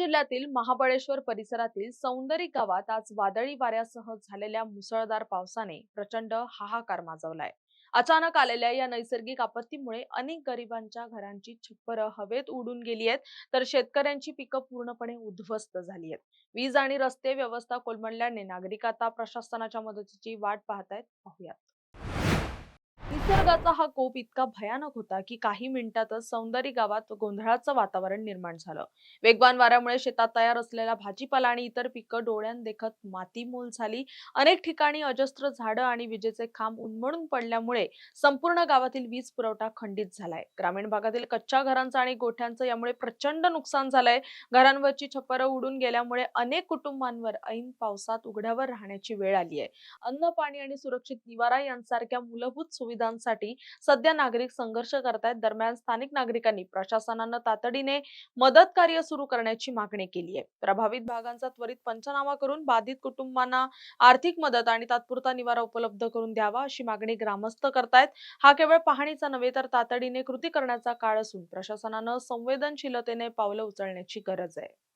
जिल्ह्यातील महाबळेश्वर परिसरातील सौंदर्य गावात आज वादळी वाऱ्यासह झालेल्या मुसळधार पावसाने प्रचंड हाहाकार माजवलाय. अचानक आलेल्या या नैसर्गिक आपत्तीमुळे अनेक गरिबांच्या घरांची छप्पर हवेत उडून गेली आहेत, तर शेतकऱ्यांची पिकं पूर्णपणे उद्ध्वस्त झाली आहेत. वीज आणि रस्ते व्यवस्था कोलमडल्याने नागरिक आता प्रशासनाच्या मदतीची वाट पाहतायत. पाहूयात. निसर्गाचा हा कोप इतका भयानक होता की काही मिनिटातच सौंदर्य गावात गोंधळाचं वातावरण निर्माण झालं. वेगवान वाऱ्यामुळे शेतात तयार असलेला भाजीपाला आणि इतर पिकं डोळ्यांदेखत मातीमोल झाली. अनेक ठिकाणी अजस्त्र झाडं आणि विजेचे खांब उन्मळून पडल्यामुळे संपूर्ण गावातील वीज पुरवठा खंडित झालाय. ग्रामीण भागातील कच्च्या घरांचं आणि गोठ्यांचं यामुळे प्रचंड नुकसान झालंय. घरांवरची छप्परं उडून गेल्यामुळे अनेक कुटुंबांवर ऐन पावसात उघड्यावर राहण्याची वेळ आली आहे. अन्न, पाणी आणि सुरक्षित निवारा यांसारख्या मूलभूत सुविधांसाठी सध्या नागरिक संघर्ष करतायत. दरम्यान स्थानिक नागरिकांनी प्रशासनानं तातडीने मदत कार्य सुरू करण्याची मागणी केली आहे. प्रभावित भागांचा त्वरित पंचनामा करून बाधित कुटुंबांना आर्थिक मदत आणि तात्पुरता निवारा उपलब्ध करून द्यावा, अशी मागणी ग्रामस्थ करतायत. हा केवळ पाहणीचा नव्हे तर तातडीने कृती करण्याचा काळ असून प्रशासनानं संवेदनशीलतेने पावलं उचलण्याची गरज आहे.